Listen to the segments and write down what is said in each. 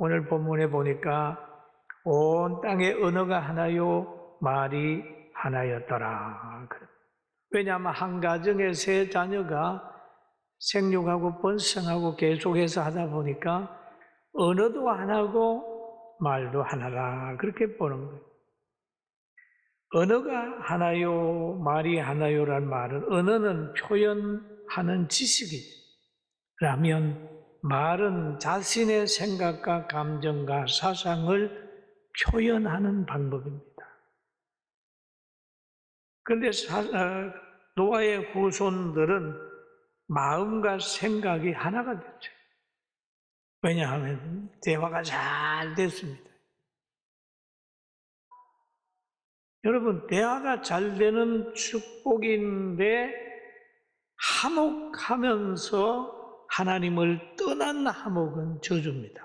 오늘 본문에 보니까 온 땅의 언어가 하나요, 말이 하나였더라. 왜냐하면 한 가정의 세 자녀가 생육하고 번성하고 계속해서 하다 보니까 언어도 하나고 말도 하나라, 그렇게 보는 거예요. 언어가 하나요, 말이 하나요란 말은, 언어는 표현하는 지식이라면 말은 자신의 생각과 감정과 사상을 표현하는 방법입니다. 그런데 노아의 후손들은 마음과 생각이 하나가 됐죠. 왜냐하면 대화가 잘 됐습니다. 여러분, 대화가 잘 되는 축복인데 화목하면서 하나님을 떠난 화목은 저주입니다.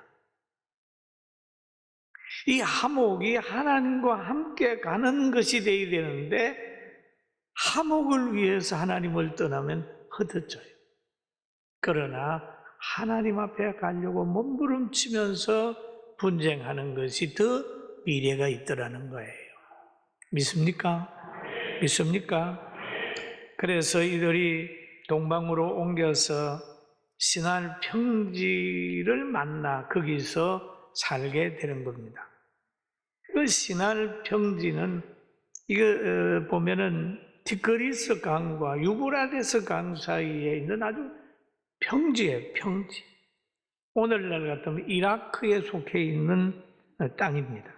이 화목이 하나님과 함께 가는 것이 되어야 되는데 화목을 위해서 하나님을 떠나면 흩어져요. 그러나 하나님 앞에 가려고 몸부림치면서 분쟁하는 것이 더 미래가 있더라는 거예요. 믿습니까? 믿습니까? 그래서 이들이 동방으로 옮겨서 시날 평지를 만나 거기서 살게 되는 겁니다. 그 시날 평지는 이거 보면은 티그리스 강과 유브라데스 강 사이에 있는 아주 평지예요, 평지. 오늘날 같으면 이라크에 속해 있는 땅입니다.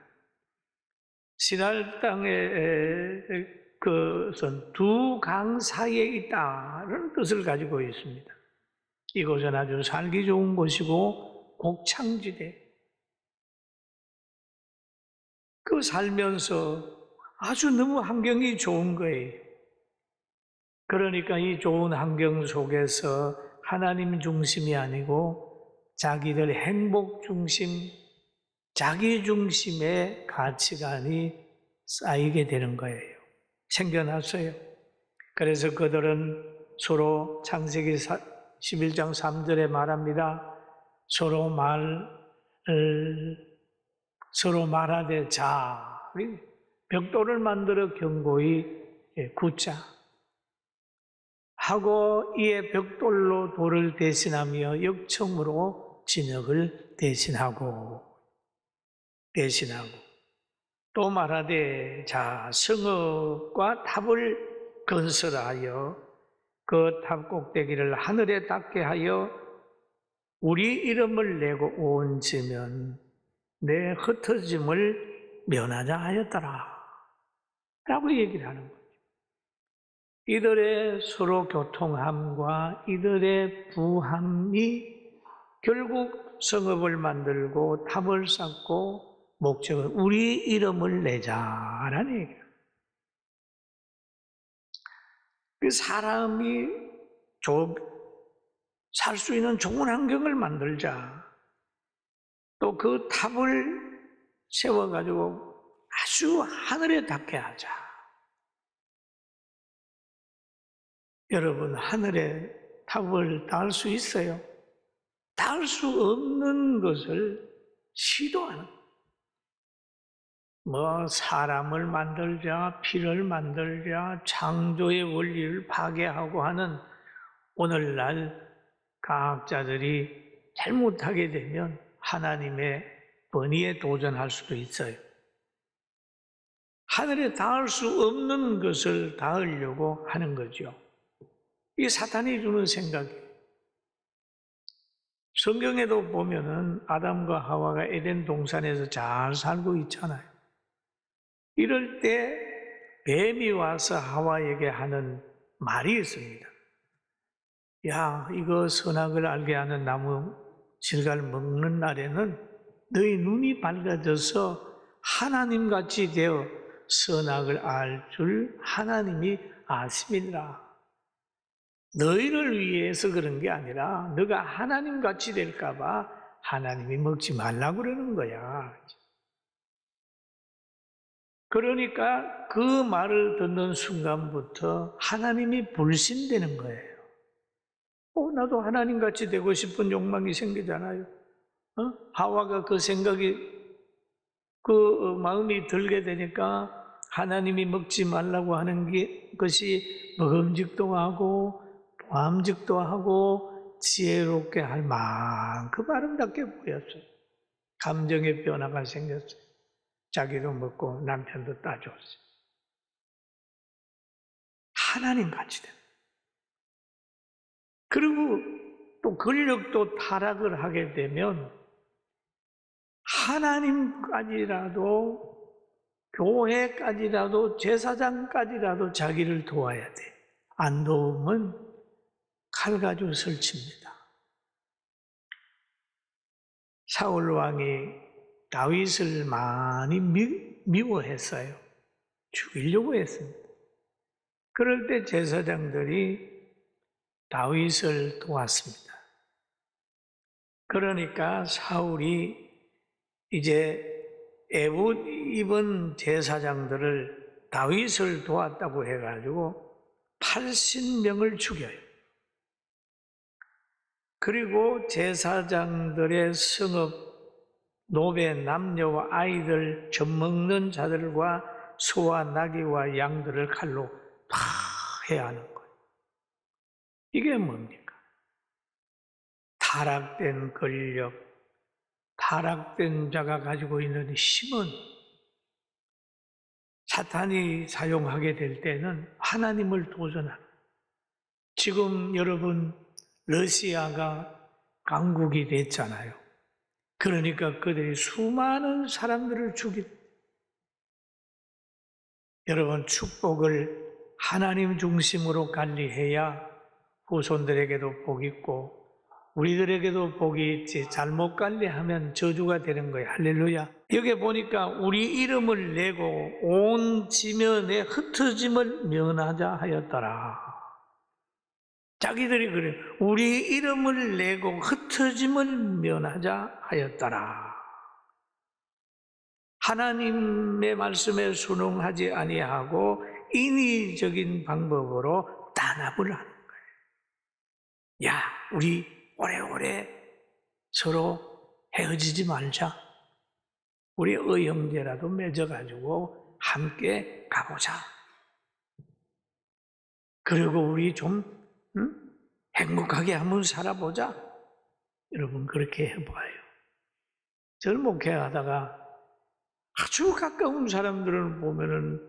시날 땅의 그것은 두 강 사이에 있다는 뜻을 가지고 있습니다. 이곳은 아주 살기 좋은 곳이고 곡창지대. 그 살면서 아주 너무 환경이 좋은 거예요. 그러니까 이 좋은 환경 속에서 하나님 중심이 아니고 자기들 행복 중심, 자기 중심의 가치관이 쌓이게 되는 거예요. 생겨났어요. 그래서 그들은 서로 창세기 11장 3절에 말합니다. 서로 말하되 자, 벽돌을 만들어 견고히 굳자 하고 이에 벽돌로 돌을 대신하며 역청으로 진흙을 대신하고 또 말하되 자, 성읍과 탑을 건설하여 그 탑 꼭대기를 하늘에 닿게 하여 우리 이름을 내고 얹으면 내 흩어짐을 면하자 하였더라 라고 얘기를 하는 거예요. 이들의 서로 교통함과 이들의 부함이 결국 성읍을 만들고 탑을 쌓고 목적은 우리 이름을 내자라는 얘기예요. 그 사람이 살 수 있는 좋은 환경을 만들자. 또 그 탑을 세워가지고 아주 하늘에 닿게 하자. 여러분, 하늘에 탑을 닿을 수 있어요? 닿을 수 없는 것을 시도하는, 사람을 만들자, 피를 만들자, 창조의 원리를 파괴하고 하는 오늘날 과학자들이 잘못하게 되면 하나님의 권위에 도전할 수도 있어요. 하늘에 닿을 수 없는 것을 닿으려고 하는 거죠. 이게 사탄이 주는 생각이에요. 성경에도 보면은 아담과 하와가 에덴 동산에서 잘 살고 있잖아요. 이럴 때 뱀이 와서 하와에게 하는 말이 있습니다. 야, 이거 선악을 알게 하는 나무 질가를 먹는 날에는 너희 눈이 밝아져서 하나님같이 되어 선악을 알 줄 하나님이 아심이니라. 너희를 위해서 그런 게 아니라 너가 하나님같이 될까 봐 하나님이 먹지 말라고 그러는 거야. 그러니까 그 말을 듣는 순간부터 하나님이 불신되는 거예요. 나도 하나님같이 되고 싶은 욕망이 생기잖아요. 하와가 그 생각이 그 마음이 들게 되니까 하나님이 먹지 말라고 하는 것이 먹음직도 하고 보암직도 하고 지혜롭게 할 만큼 아름답게 보였어요. 감정의 변화가 생겼어요. 자기도 먹고 남편도 따줬어요. 하나님 같이 된. 그리고 또 권력도 타락을 하게 되면 하나님까지라도 교회까지라도 제사장까지라도 자기를 도와야 돼. 안 도우면 칼 가지고 설칩니다. 사울 왕이 다윗을 많이 미워했어요. 죽이려고 했습니다. 그럴 때 제사장들이 다윗을 도왔습니다. 그러니까 사울이 이제 에봇 입은 제사장들을 다윗을 도왔다고 해가지고 80명을 죽여요. 그리고 제사장들의 성읍, 노베, 남녀와 아이들, 젖먹는 자들과 소와 나귀와 양들을 칼로 다 해야 하는 거예요. 이게 뭡니까? 타락된 권력, 타락된 자가 가지고 있는 힘은 사탄이 사용하게 될 때는 하나님을 도전합니다. 지금 여러분 러시아가 강국이 됐잖아요. 그러니까 그들이 수많은 사람들을 여러분 축복을 하나님 중심으로 관리해야 후손들에게도 복이 있고 우리들에게도 복이 있지. 잘못 관리하면 저주가 되는 거예요. 할렐루야. 여기 보니까 우리 이름을 내고 온 지면에 흩어짐을 면하자 하였더라. 자기들이 그래요. 우리 이름을 내고 흩어짐을 면하자 하였더라. 하나님의 말씀에 순응하지 아니하고 인위적인 방법으로 단합을 하는 거예요. 야, 우리 오래오래 서로 헤어지지 말자. 우리 의형제라도 맺어가지고 함께 가보자. 그리고 우리 좀 행복하게 한번 살아보자. 여러분 그렇게 해봐요. 저는 목회하다가 아주 가까운 사람들을 보면은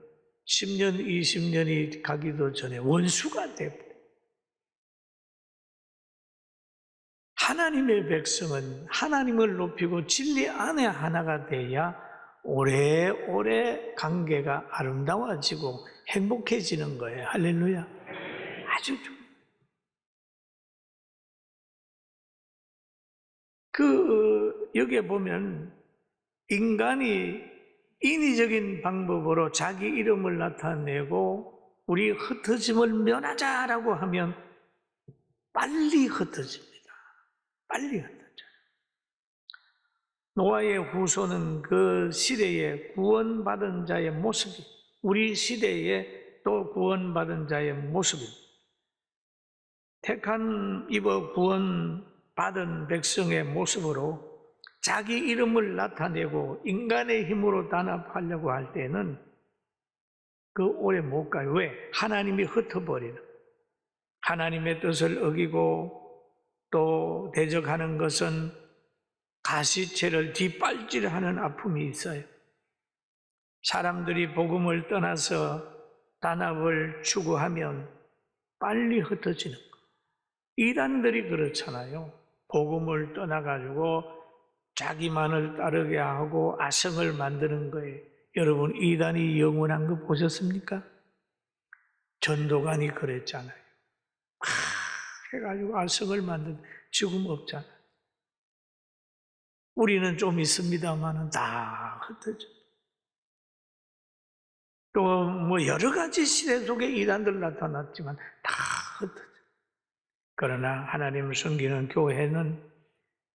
10년, 20년이 가기도 전에 원수가 돼버려요. 하나님의 백성은 하나님을 높이고 진리 안에 하나가 돼야 오래오래 관계가 아름다워지고 행복해지는 거예요. 할렐루야. 아주 여기에 보면 인간이 인위적인 방법으로 자기 이름을 나타내고 우리 흩어짐을 면하자라고 하면 빨리 흩어집니다. 빨리 흩어져. 노아의 후손은 그 시대에 구원받은 자의 모습이 우리 시대에 또 구원받은 자의 모습입니다. 택한 입어 구원받은 백성의 모습으로 자기 이름을 나타내고 인간의 힘으로 단합하려고 할 때는 그 오래 못 가요. 왜? 하나님이 흩어버리는. 하나님의 뜻을 어기고 또 대적하는 것은 가시채를 뒷발질하는 아픔이 있어요. 사람들이 복음을 떠나서 단합을 추구하면 빨리 흩어지는 거예요. 이단들이 그렇잖아요. 복음을 떠나가지고 자기만을 따르게 하고 아성을 만드는 거예요. 여러분 이단이 영원한 거 보셨습니까? 전도관이 그랬잖아요. 해가지고 아성을 만든 지금 없잖아. 우리는 좀 있습니다만은 다 흩어져. 또 뭐 여러 가지 시대 속에 이단들 나타났지만 다 흩어져. 그러나 하나님을 섬기는 교회는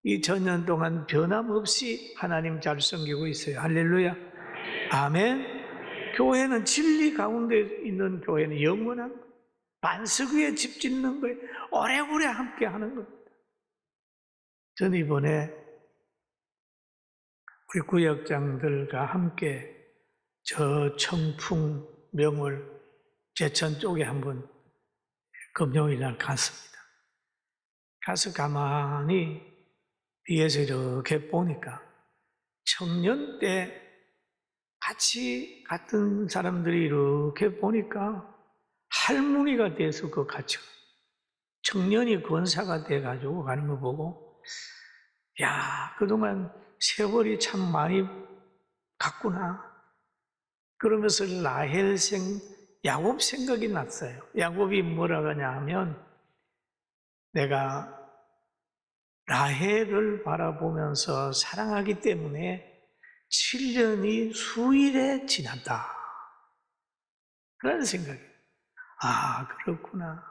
2000년 동안 변함없이 하나님 잘 섬기고 있어요. 할렐루야. 아멘. 교회는 진리 가운데 있는 교회는 영원한 거예요. 반석 위에 집 짓는 거예요. 오래오래 함께 하는 겁니다. 전 이번에 우리 구역장들과 함께 저 청풍명을 제천 쪽에 한번 금요일날 갔습니다. 가서 가만히 뒤에서 이렇게 보니까 청년 때 같이 갔던 사람들이 이렇게 보니까 할머니가 돼서 그 같이 청년이 권사가 돼가지고 가는 거 보고, 야, 그동안 세월이 참 많이 갔구나. 그러면서 라헬 야곱 생각이 났어요. 야곱이 뭐라고 하냐 하면, 내가 라헬을 바라보면서 사랑하기 때문에 7년이 수일에 지났다. 그런 생각이. 아, 그렇구나.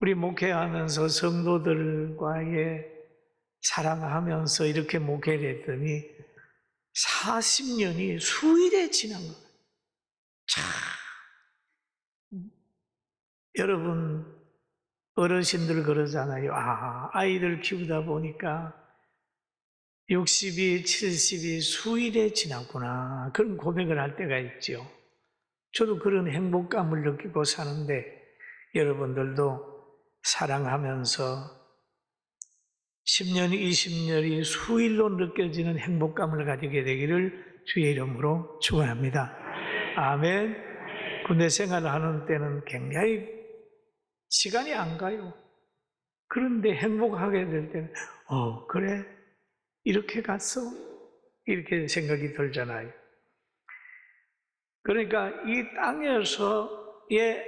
우리 목회하면서 성도들과의 사랑하면서 이렇게 목회를 했더니 40년이 수일에 지난 거예요. 참. 여러분, 어르신들 그러잖아요. 아, 아이들 키우다 보니까 60이, 70이 수일에 지났구나. 그런 고백을 할 때가 있죠. 저도 그런 행복감을 느끼고 사는데, 여러분들도 사랑하면서 10년, 20년이 수일로 느껴지는 행복감을 가지게 되기를 주의 이름으로 축원합니다. 아멘. 군대 생활을 하는 때는 굉장히 시간이 안 가요. 그런데 행복하게 될 때는 그래? 이렇게 갔어? 이렇게 생각이 들잖아요. 그러니까 이 땅에서의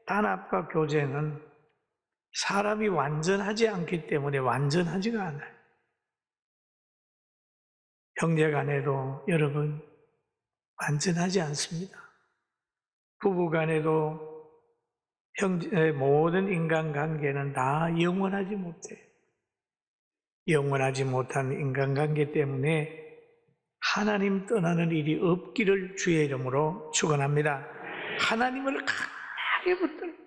단합과 교제는 사람이 완전하지 않기 때문에 완전하지가 않아요. 형제 간에도 여러분 완전하지 않습니다. 부부 간에도 모든 인간관계는 다 영원하지 못해요. 영원하지 못한 인간관계 때문에 하나님 떠나는 일이 없기를 주의 이름으로 축원합니다. 하나님을 강하게 붙들고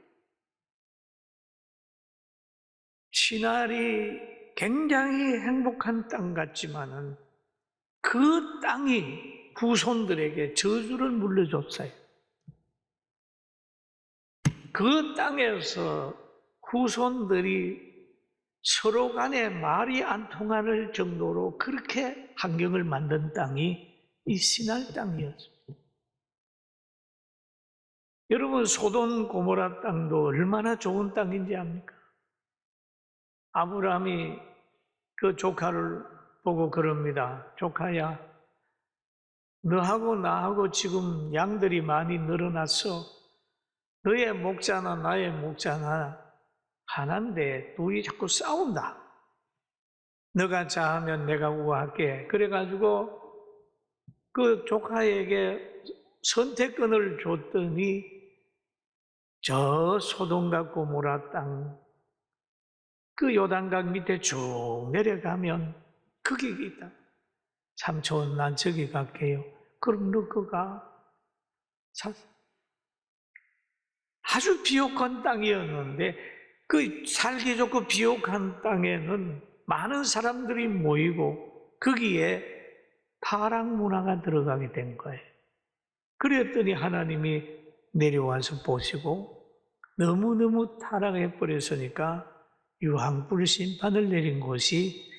시날이 굉장히 행복한 땅 같지만은 그 땅이 후손들에게 저주를 물려줬어요. 그 땅에서 후손들이 서로 간에 말이 안 통할 정도로 그렇게 환경을 만든 땅이 이 시날 땅이었습니다. 여러분, 소돔 고모라 땅도 얼마나 좋은 땅인지 압니까? 아브라함이 그 조카를 보고 그럽니다. 조카야, 너하고 나하고 지금 양들이 많이 늘어났어. 너의 목자나 나의 목자나 하나인데 둘이 자꾸 싸운다. 너가 자하면 내가 우할게. 그래가지고 그 조카에게 선택권을 줬더니 저 소돔과 고모라 땅, 그 요단강 밑에 쭉 내려가면 거기 있다. 삼촌, 난 저기 갈게요. 그럼 너 그가 아주 비옥한 땅이었는데 그 살기 좋고 비옥한 땅에는 많은 사람들이 모이고 거기에 타락 문화가 들어가게 된 거예요. 그랬더니 하나님이 내려와서 보시고 너무너무 타락해 버렸으니까 유황불 심판을 내린 곳이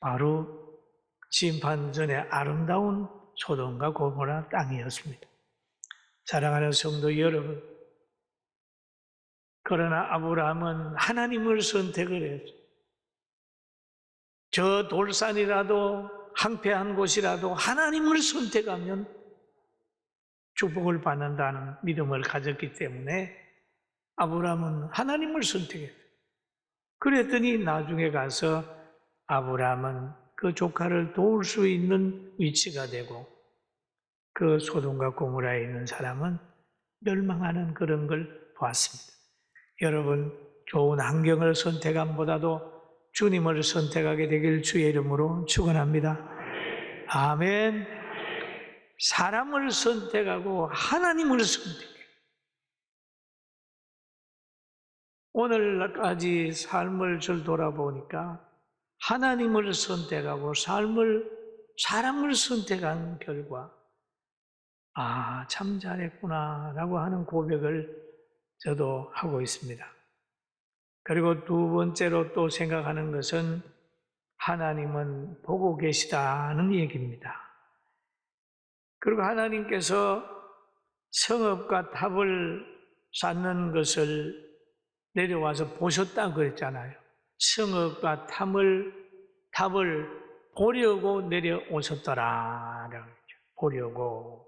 바로 심판 전에 아름다운 소돔과 고모라 땅이었습니다. 사랑하는 성도 여러분, 그러나 아브라함은 하나님을 선택을 했죠. 저 돌산이라도 황폐한 곳이라도 하나님을 선택하면 축복을 받는다는 믿음을 가졌기 때문에 아브라함은 하나님을 선택했어요. 그랬더니 나중에 가서 아브라함은 그 조카를 도울 수 있는 위치가 되고 그 소돔과 고모라에 있는 사람은 멸망하는 그런 걸 보았습니다. 여러분, 좋은 환경을 선택함보다도 주님을 선택하게 되길 주의 이름으로 축원합니다. 아멘. 사람을 선택하고 하나님을 선택해요. 오늘까지 삶을 절 돌아보니까 하나님을 선택하고 삶을 사람을 선택한 결과 아, 참 잘했구나 라고 하는 고백을 저도 하고 있습니다. 그리고 두 번째로 또 생각하는 것은 하나님은 보고 계시다는 얘기입니다. 그리고 하나님께서 성읍과 탑을 쌓는 것을 내려와서 보셨다고 그랬잖아요. 성읍과 탑을 보려고 내려오셨더라. 보려고.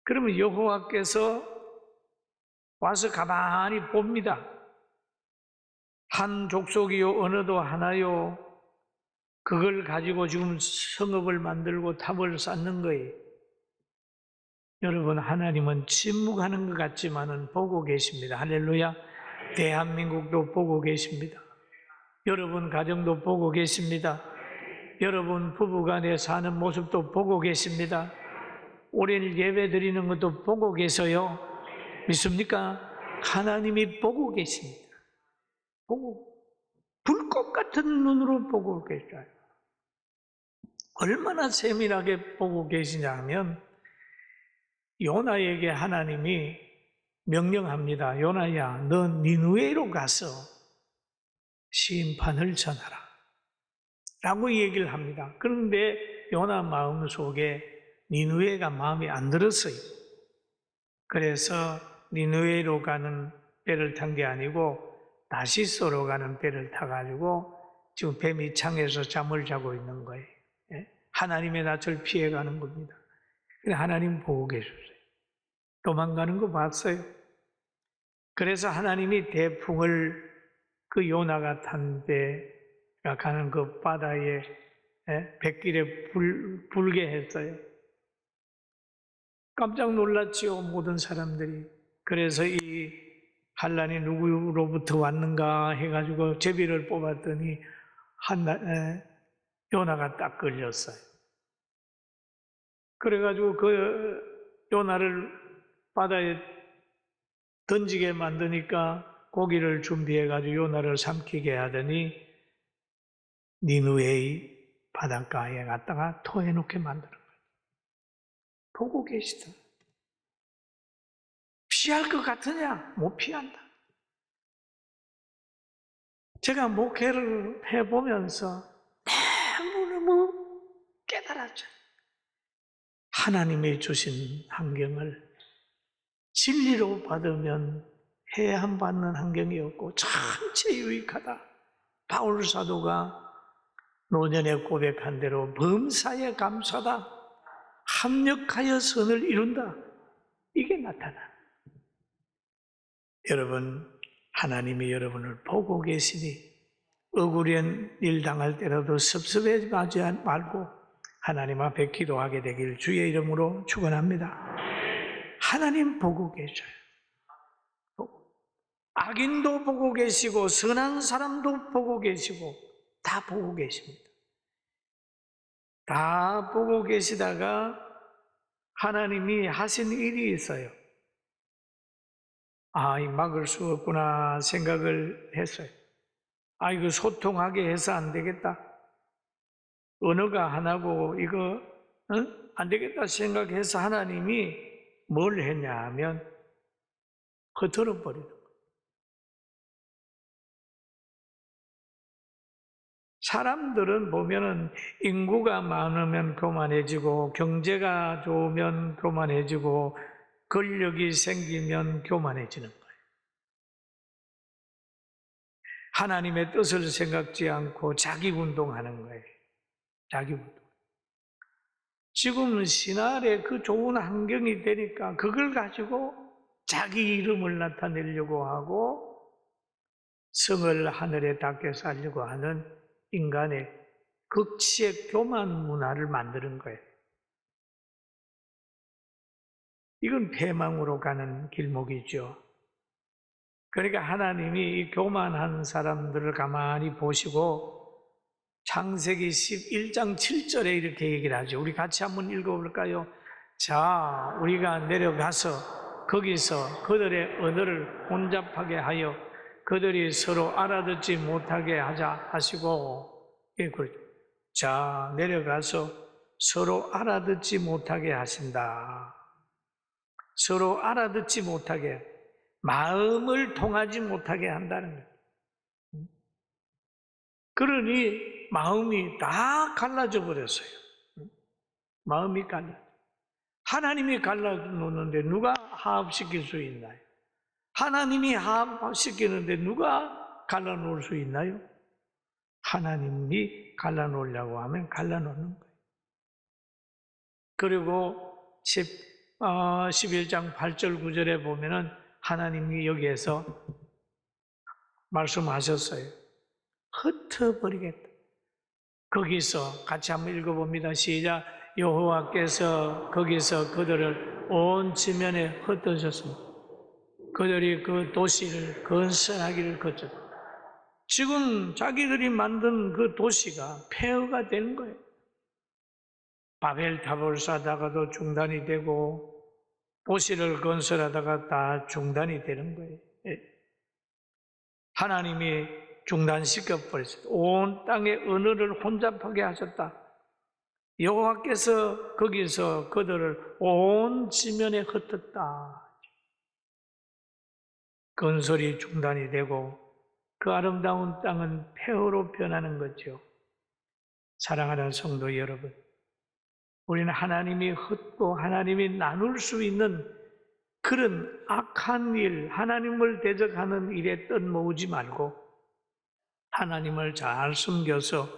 그러면 여호와께서 와서 가만히 봅니다. 한 족속이요 어느도 하나요. 그걸 가지고 지금 성읍을 만들고 탑을 쌓는 거예요. 여러분, 하나님은 침묵하는 것 같지만은 보고 계십니다. 할렐루야. 대한민국도 보고 계십니다. 여러분 가정도 보고 계십니다. 여러분 부부간에 사는 모습도 보고 계십니다. 올해는 예배 드리는 것도 보고 계세요. 믿습니까? 하나님이 보고 계십니다. 보고 불꽃 같은 눈으로 보고 계셔요. 얼마나 세밀하게 보고 계시냐 하면 요나에게 하나님이 명령합니다. 요나야, 너 니느웨로 가서 심판을 전하라 라고 얘기를 합니다. 그런데 요나 마음속에 니느웨가 마음에 안 들었어요. 그래서 니느웨로 가는 배를 탄 게 아니고 다시소로 가는 배를 타가지고 지금 뱀이 창에서 잠을 자고 있는 거예요. 하나님의 낯을 피해가는 겁니다. 하나님 보고 계셨어요. 도망가는 거 봤어요. 그래서 하나님이 대풍을 그 요나가 탄 배가 가는 그 바다에 뱃길에 불게 했어요. 깜짝 놀랐지요, 모든 사람들이. 그래서 이 환란이 누구로부터 왔는가 해가지고 제비를 뽑았더니 요나가 딱 걸렸어요. 그래가지고 그 요나를 바다에 던지게 만드니까 고기를 준비해가지고 요나를 삼키게 하더니 니느웨의 바닷가에 갔다가 토해놓게 만드는 거예요. 보고 계시다. 피할 것 같으냐? 못 피한다. 제가 목회를 해보면서 너무너무 깨달았죠. 하나님이 주신 환경을 진리로 받으면 해함받는 환경이 없고 전체 유익하다. 바울 사도가 노년에 고백한 대로 범사에 감사다. 합력하여 선을 이룬다. 이게 나타나. 여러분, 하나님이 여러분을 보고 계시니 억울한 일 당할 때라도 섭섭해하지 말고 하나님 앞에 기도하게 되길 주의 이름으로 축원합니다. 하나님 보고 계셔요. 악인도 보고 계시고 선한 사람도 보고 계시고 다 보고 계십니다. 다 보고 계시다가 하나님이 하신 일이 있어요. 아, 이 막을 수 없구나 생각을 했어요. 아, 이거 소통하게 해서 안 되겠다. 언어가 하나고 이거 안 되겠다 생각해서 하나님이 뭘 했냐 하면 흩어져 버리는 거예요. 사람들은 보면은 인구가 많으면 교만해지고 경제가 좋으면 교만해지고 권력이 생기면 교만해지는 거예요. 하나님의 뜻을 생각지 않고 자기 운동하는 거예요. 자기 운동. 지금은 신할에 그 좋은 환경이 되니까 그걸 가지고 자기 이름을 나타내려고 하고 성을 하늘에 닿게 살려고 하는 인간의 극치의 교만 문화를 만드는 거예요. 이건 패망으로 가는 길목이죠. 그러니까 하나님이 이 교만한 사람들을 가만히 보시고 창세기 11장 7절에 이렇게 얘기를 하죠. 우리 같이 한번 읽어볼까요? 자, 우리가 내려가서 거기서 그들의 언어를 혼잡하게 하여 그들이 서로 알아듣지 못하게 하자 하시고, 예, 그렇죠. 자, 내려가서 서로 알아듣지 못하게 하신다. 서로 알아듣지 못하게, 마음을 통하지 못하게 한다는 거예요. 그러니 마음이 다 갈라져 버렸어요. 마음이 갈라. 하나님이 갈라놓는데 누가 화합시킬 수 있나요? 하나님이 화합시키는데 누가 갈라놓을 수 있나요? 하나님이 갈라놓으려고 하면 갈라놓는 거예요. 그리고 11장 8절 9절에 보면은 하나님이 여기에서 말씀하셨어요. 흩어버리겠다. 거기서 같이 한번 읽어봅니다. 시작. 여호와께서 거기서 그들을 온 지면에 흩으셨습니다. 그들이 그 도시를 건설하기를 거쳤다. 지금 자기들이 만든 그 도시가 폐허가 되는 거예요. 바벨탑을 쌓다가도 중단이 되고 도시를 건설하다가 다 중단이 되는 거예요. 하나님이 중단시켜 버렸어요. 온 땅의 언어를 혼잡하게 하셨다. 여호와께서 거기서 그들을 온 지면에 흩었다. 건설이 중단이 되고 그 아름다운 땅은 폐허로 변하는 거죠. 사랑하는 성도 여러분, 우리는 하나님이 흩고 하나님이 나눌 수 있는 그런 악한 일, 하나님을 대적하는 일에 뜬모으지 말고 하나님을 잘 숨겨서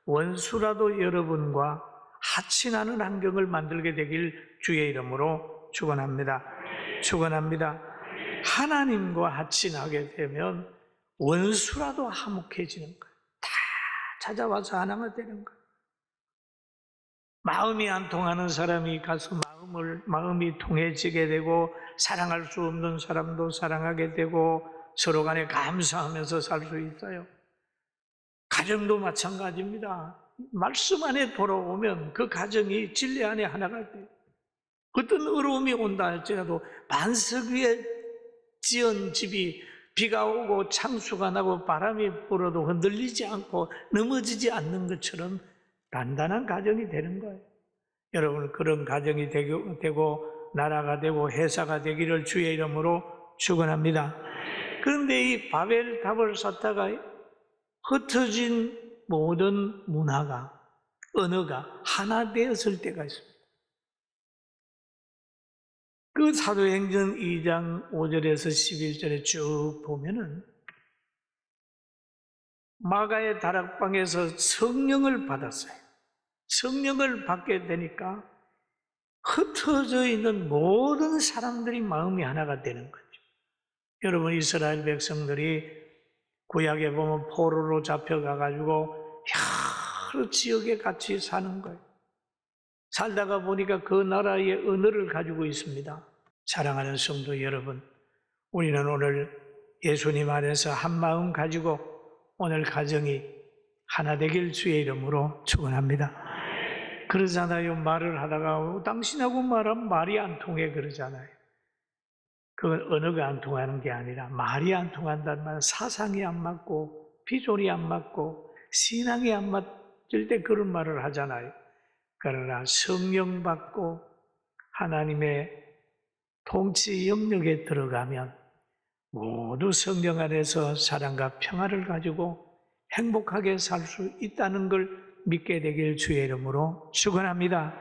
원수라도 여러분과 하친하는 환경을 만들게 되길 주의 이름으로 축원합니다. 축원합니다. 하나님과 하친하게 되면 원수라도 화목해지는 거예요. 다 찾아와서 하나가 되는 거예요. 마음이 안 통하는 사람이 가서 마음이 통해지게 되고 사랑할 수 없는 사람도 사랑하게 되고 서로 간에 감사하면서 살 수 있어요. 가정도 마찬가지입니다. 말씀 안에 돌아오면 그 가정이 진리 안에 하나가 돼요. 어떤 어려움이 온다 할지라도 반석 위에 지은 집이 비가 오고 창수가 나고 바람이 불어도 흔들리지 않고 넘어지지 않는 것처럼 단단한 가정이 되는 거예요. 여러분, 그런 가정이 되고 나라가 되고 회사가 되기를 주의 이름으로 축원합니다. 그런데 이 바벨탑을 쌓다가 흩어진 모든 문화가, 언어가 하나 되었을 때가 있습니다. 그 사도행전 2장 5절에서 11절에 쭉 보면은 마가의 다락방에서 성령을 받았어요. 성령을 받게 되니까 흩어져 있는 모든 사람들이 마음이 하나가 되는 거죠. 여러분, 이스라엘 백성들이 구약에 보면 포로로 잡혀가가지고 여러 지역에 같이 사는 거예요. 살다가 보니까 그 나라의 언어를 가지고 있습니다. 사랑하는 성도 여러분, 우리는 오늘 예수님 안에서 한 마음 가지고 오늘 가정이 하나 되길 주의 이름으로 축원합니다. 그러잖아요. 말을 하다가 당신하고 말하면 말이 안 통해 그러잖아요. 그건 언어가 안 통하는 게 아니라 말이 안 통한다는 말은 사상이 안 맞고 비전이 안 맞고 신앙이 안 맞을 때 그런 말을 하잖아요. 그러나 성령 받고 하나님의 통치 영역에 들어가면 모두 성령 안에서 사랑과 평화를 가지고 행복하게 살 수 있다는 걸 믿게 되길 주의 이름으로 축원합니다.